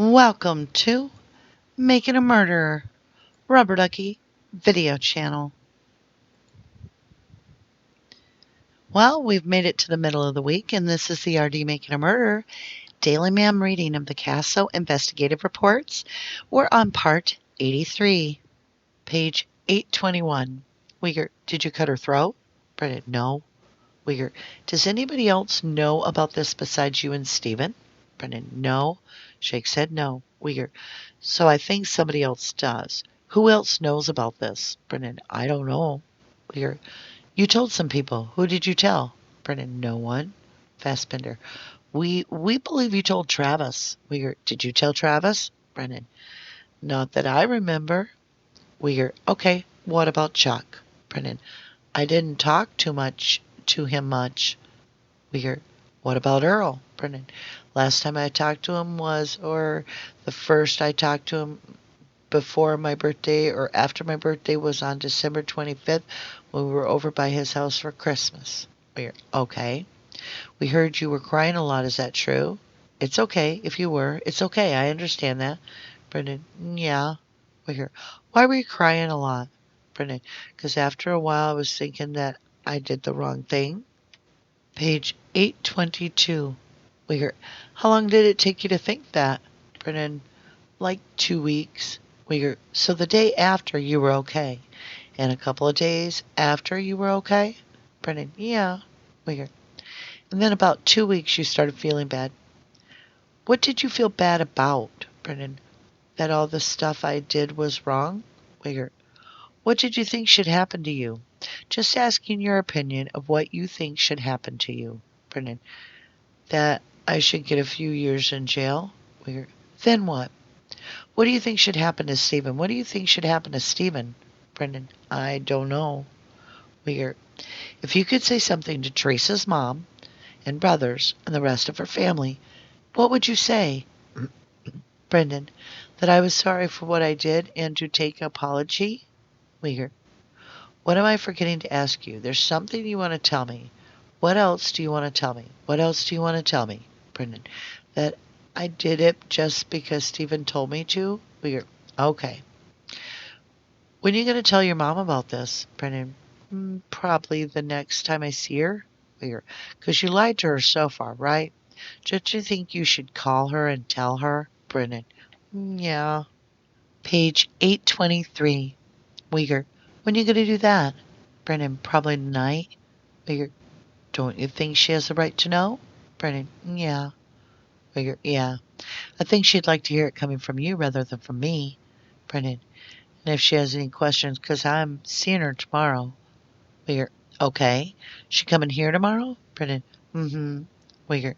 Welcome to Making a Murderer, Rubberducky video channel. Well, we've made it to the middle of the week, and this is the RD Making a Murderer daily MaM reading of the CASO Investigative Reports. We're on part 83, page 821. Uyghur, did you cut her throat? Brennan, no. Uyghur, does anybody else know about this besides you and Steven? Brennan, no. Shake said no. Uyghur, so I think somebody else does. Who else knows about this? Brennan, I don't know. Uyghur, you told some people. Who did you tell? Brennan, no one. Fassbender, we believe you told Travis. Uyghur, did you tell Travis? Brennan, not that I remember. Uyghur, okay, what about Chuck? Brennan, I didn't talk to him much. Uyghur, what about Earl? Brennan, last time I talked to him or the first I talked to him before my birthday or after my birthday was on December 25th when we were over by his house for Christmas. Uyghur, okay. We heard you were crying a lot, is that true? It's okay if you were. It's okay, I understand that. Brendan, yeah. Uyghur, why were you crying a lot? Brendan, because after a while I was thinking that I did the wrong thing. Page 822. Uyghur, how long did it take you to think that? Brennan, like 2 weeks. Uyghur, so the day after you were okay. And a couple of days after you were okay? Brennan, yeah. Uyghur, and then about 2 weeks you started feeling bad. What did you feel bad about? Brennan, that all the stuff I did was wrong? Uyghur, what did you think should happen to you? Just asking your opinion of what you think should happen to you. Brennan, that I should get a few years in jail. Uyghur, then what? What do you think should happen to Stephen? What do you think should happen to Stephen? Brendan, I don't know. Uyghur, if you could say something to Teresa's mom and brothers and the rest of her family, what would you say? Brendan, that I was sorry for what I did and to take apology. Uyghur, what am I forgetting to ask you? There's something you want to tell me. What else do you want to tell me? What else do you want to tell me? Brendan, that I did it just because Stephen told me to. Uyghur, okay. When are you going to tell your mom about this? Brendan, probably the next time I see her. Uyghur, because you lied to her so far, right? Don't you think you should call her and tell her? Brendan, yeah. Page 823. Uyghur, when are you going to do that? Brendan, probably tonight. Uyghur, don't you think she has the right to know? Brendan, yeah. Uyghur, yeah. I think she'd like to hear it coming from you rather than from me. Brendan, and if she has any questions, because I'm seeing her tomorrow. Uyghur, okay. She coming here tomorrow? Brendan, mm-hmm. Uyghur,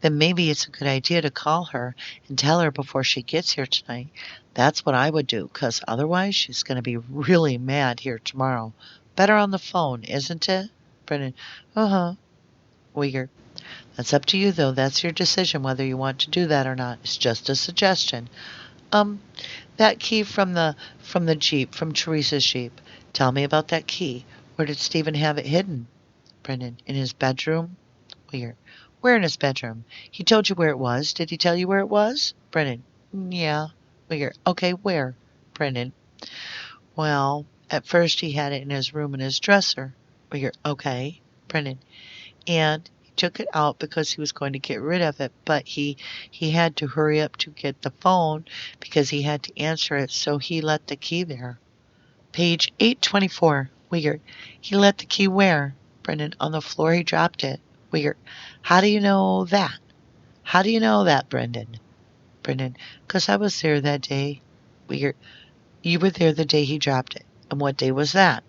then maybe it's a good idea to call her and tell her before she gets here tonight. That's what I would do, because otherwise she's going to be really mad here tomorrow. Better on the phone, isn't it? Brendan, uh-huh. Uyghur, that's up to you, though. That's your decision whether you want to do that or not. It's just a suggestion. That key from the Jeep, from Teresa's Jeep. Tell me about that key. Where did Stephen have it hidden? Brendan, in his bedroom? Uyghur, where in his bedroom? He told you where it was. Did he tell you where it was? Brendan, yeah. Uyghur, okay, where? Brendan, well, at first he had it in his room in his dresser. Uyghur, okay. Brendan, and he took it out because he was going to get rid of it, but he had to hurry up to get the phone because he had to answer it, so he left the key there. Page 824. Uyghur, he left the key where? Brendan, on the floor he dropped it. Uyghur, how do you know that? How do you know that, Brendan? Brendan, because I was there that day. Uyghur, you were there the day he dropped it. And what day was that?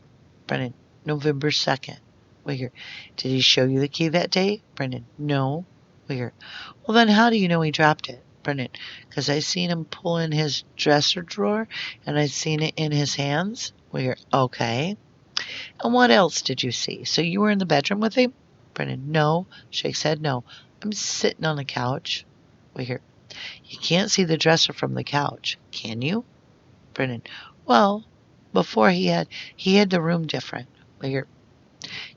Brendan, November 2nd. Uyghur, did he show you the key that day? Brendan, no. Uyghur, well then how do you know he dropped it? Brendan, because I seen him pull in his dresser drawer and I seen it in his hands. Uyghur, okay. And what else did you see? So you were in the bedroom with him? Brendan, no. Shake said no. I'm sitting on the couch. Uyghur, you can't see the dresser from the couch, can you? Brendan, well, before he had the room different. Uyghur,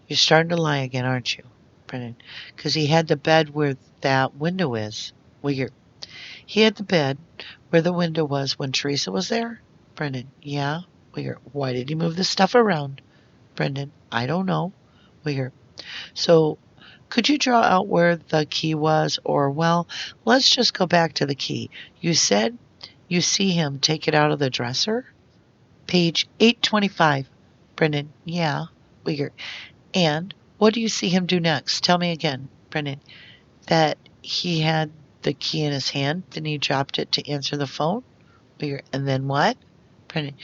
you're starting to lie again, aren't you? Brendan, because he had the bed where that window is. Uyghur, He had the bed where the window was when Teresa was there? Brendan, yeah. Uyghur, why did he move the stuff around? Brendan, I don't know. Uyghur, so could you draw out where the key was? Or, well, let's just go back to the key. You said you see him take it out of the dresser? Page 825. Brendan, yeah. Uyghur, and what do you see him do next? Tell me again. Brendan, that he had the key in his hand, then he dropped it to answer the phone. And then what? Brendan,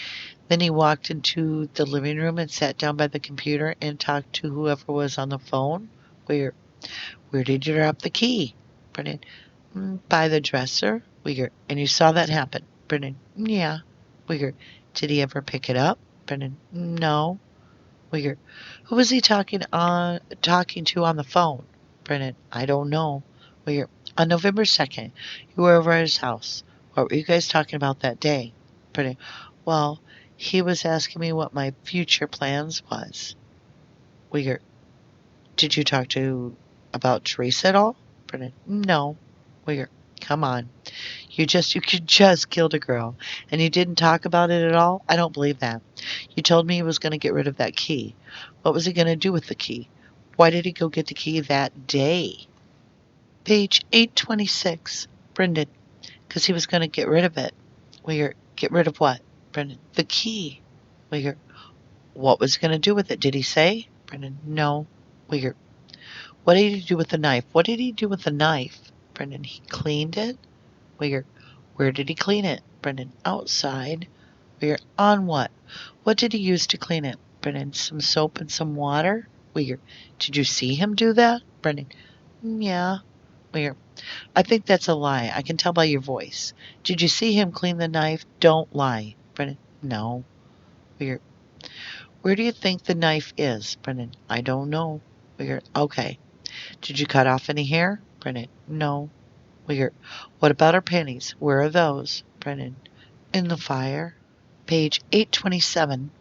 then he walked into the living room and sat down by the computer and talked to whoever was on the phone. Where did you drop the key? Brendan, by the dresser. And you saw that happen? Brendan, yeah. Did he ever pick it up? Brendan, no. Who was he talking to on the phone? Brendan, I don't know. On November 2nd, you were over at his house. What were you guys talking about that day? Brendan, well, he was asking me what my future plans was. Did you talk to about Teresa at all? Brendan, no. Come on. You could just killed a girl, and you didn't talk about it at all? I don't believe that. You told me he was going to get rid of that key. What was he going to do with the key? Why did he go get the key that day? Page 826. Brendan, because he was going to get rid of it. Get rid of what? Brendan, the key. What was he going to do with it? Did he say? Brendan, no. What did he do with the knife? What did he do with the knife? Brendan, he cleaned it. Where did he clean it? Brendan, outside. On what? What did he use to clean it? Brendan, some soap and some water. Did you see him do that? Brendan, yeah. I think that's a lie. I can tell by your voice. Did you see him clean the knife? Don't lie. Brendan, no. Where do you think the knife is? Brendan, I don't know. Okay. Did you cut off any hair? Brendan, no. What about her panties? Where are those? Brendan, in the fire. Page 827.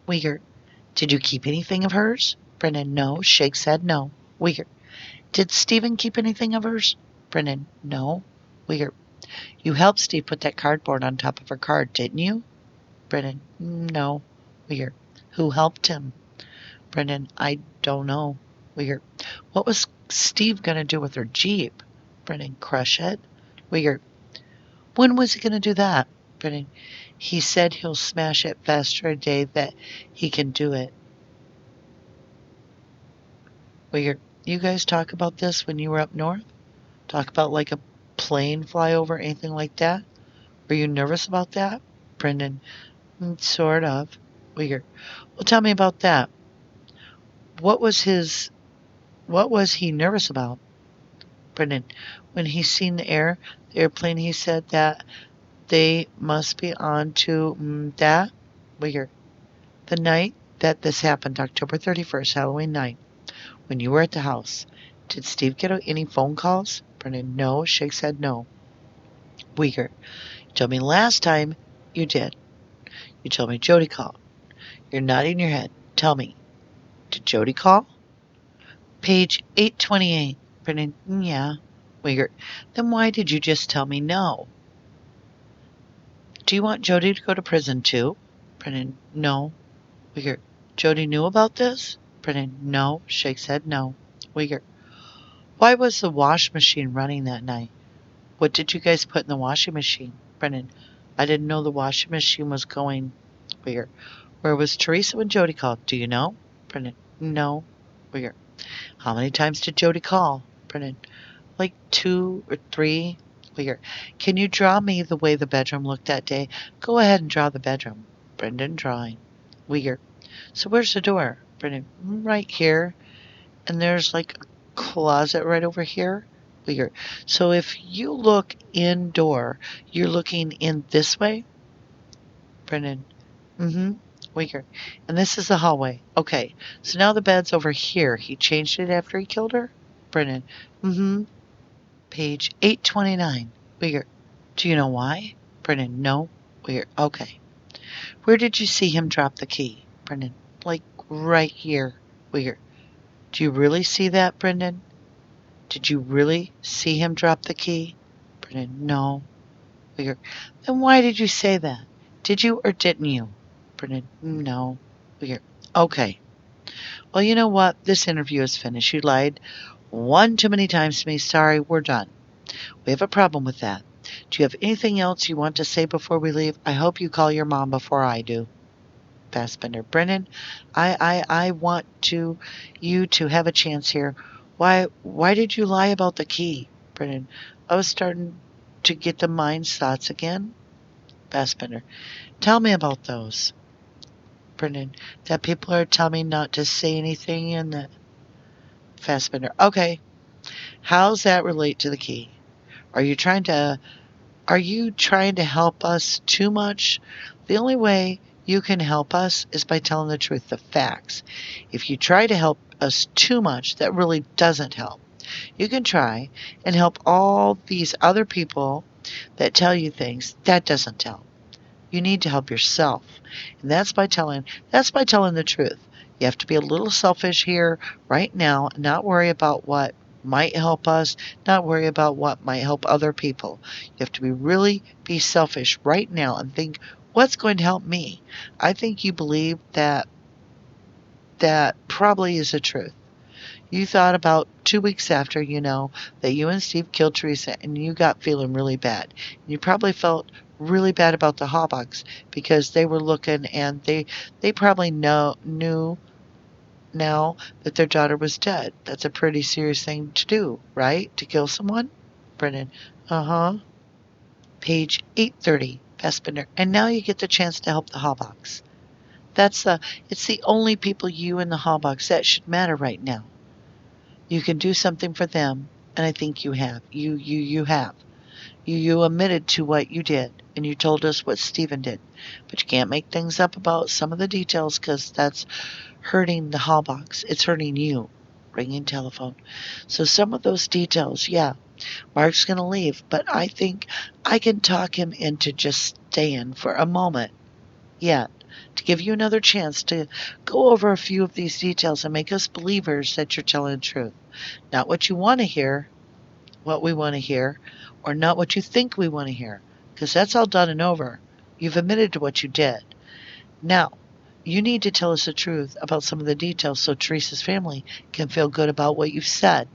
Did you keep anything of hers? Brendan, no. Shakes head, no. Did Stephen keep anything of hers? Brendan, no. You helped Steve put that cardboard on top of her card, didn't you? Brendan, no. Who helped him? Brendan, I don't know. What was Steve going to do with her Jeep? Brendan, crush it. When was he going to do that? Brendan, he said he'll smash it faster a day that he can do it. You guys talk about this when you were up north? Talk about like a plane flyover, anything like that? Were you nervous about that? Brendan, sort of. Well, tell me about that. What was he nervous about? Brendan, when he seen the airplane, he said that they must be on to that. The night that this happened, October 31st, Halloween night, when you were at the house, did Steve get any phone calls? Brendan, no. Shakes head, no. You told me last time you did. You told me Jody called. You're nodding your head. Tell me, did Jody call? Page 828. Brendan, yeah. Then why did you just tell me no? Do you want Jody to go to prison too? Brendan, no. Jody knew about this? Brendan, no. Shakes head, no. Why was the wash machine running that night? What did you guys put in the washing machine? Brendan, I didn't know the washing machine was going. Where was Teresa when Jody called? Do you know? Brendan, no. How many times did Jody call? Brendan, like 2 or 3. Can you draw me the way the bedroom looked that day? Go ahead and draw the bedroom. Brendan, drawing. So where's the door? Brendan, right here. And there's like a closet right over here. So if you look indoor, you're looking in this way? Brendan, mm-hmm. And this is the hallway. Okay, so now the bed's over here. He changed it after he killed her? Brendan, mm-hmm. Page 829. Do you know why? Brendan, no. Okay. Where did you see him drop the key? Brendan, like right here. Do you really see that, Brendan? Did you really see him drop the key? Brendan, no. Uyghur. Then why did you say that? Did you or didn't you? Brennan. No. Uyghur. Okay. Well, you know what? This interview is finished. You lied one too many times to me. Sorry, we're done. We have a problem with that. Do you have anything else you want to say before we leave? I hope you call your mom before I do. Fassbender. Brennan, I want you to have a chance here. Why did you lie about the key? Brennan. I was starting to get the mind's thoughts again. Fassbender. Tell me about those. Brennan. That people are telling me not to say anything and that. Fassbender. Okay. How's that relate to the key? Are you trying to Are you trying to help us too much? The only way you can help us is by telling the truth, the facts. If you try to help us too much, that really doesn't help. You can try and help all these other people that tell you things. That doesn't help. You need to help yourself. And that's by telling the truth. You have to be a little selfish here right now and not worry about what might help us, not worry about what might help other people. You have to be selfish right now and think, what's going to help me? I think you believe that probably is the truth. You thought about 2 weeks after, that you and Steve killed Teresa and you got feeling really bad. You probably felt really bad about the Hawbucks because they were looking and they probably knew now that their daughter was dead. That's a pretty serious thing to do, right? To kill someone? Brennan. Uh-huh. Page 830, Fassbender. And now you get the chance to help the Hawbucks. It's the only people you and the Hawbucks that should matter right now. You can do something for them, and I think you have. You have. You admitted to what you did, and you told us what Stephen did. But you can't make things up about some of the details because that's hurting the Hallbox. It's hurting you. Ringing telephone. So some of those details, yeah, Mark's going to leave, but I think I can talk him into just staying for a moment yet to give you another chance to go over a few of these details and make us believers that you're telling the truth. Not what you want to hear, what we want to hear, or not what you think we want to hear, because that's all done and over. You've admitted to what you did. Now, you need to tell us the truth about some of the details so Teresa's family can feel good about what you've said.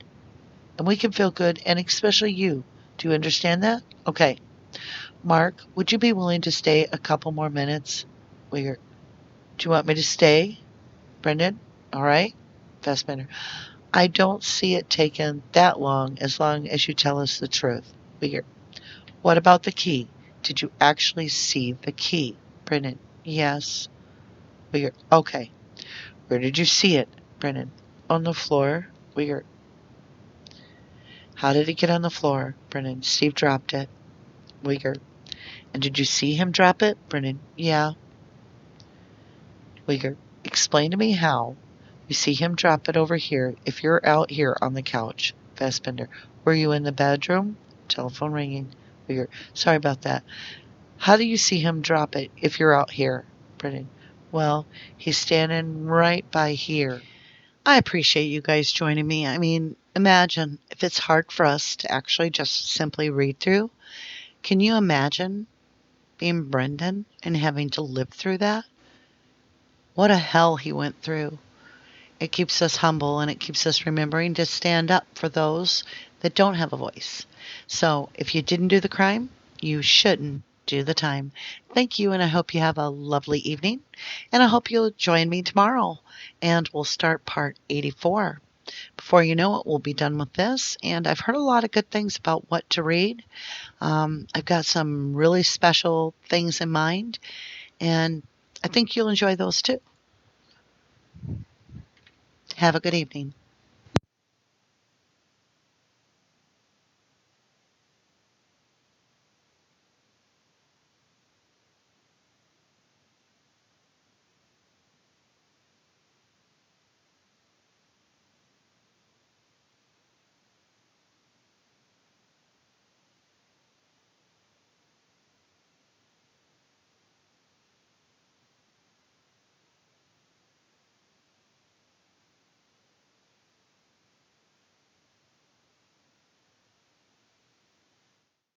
And we can feel good, and especially you. Do you understand that? Okay. Mark, would you be willing to stay a couple more minutes? Do you want me to stay? Brendan? All right. Fassbender. I don't see it taking that long as you tell us the truth. Weir. What about the key? Did you actually see the key? Brennan. Yes. Weir. Okay. Where did you see it? Brennan. On the floor. Weir. How did it get on the floor? Brennan. Steve dropped it. Weir. And did you see him drop it? Brennan. Yeah. Weir. Explain to me how. You see him drop it over here if you're out here on the couch. Fassbender. Were you in the bedroom? Telephone ringing. Weird. Sorry about that. How do you see him drop it if you're out here? Brennan. Well, he's standing right by here. I appreciate you guys joining me. I mean, imagine if it's hard for us to actually just simply read through. Can you imagine being Brendan and having to live through that? What a hell he went through. It keeps us humble and it keeps us remembering to stand up for those that don't have a voice. So if you didn't do the crime, you shouldn't do the time. Thank you, and I hope you have a lovely evening. And I hope you'll join me tomorrow, and we'll start part 84. Before you know it, we'll be done with this, and I've heard a lot of good things about what to read. I've got some really special things in mind, and I think you'll enjoy those too. Have a good evening.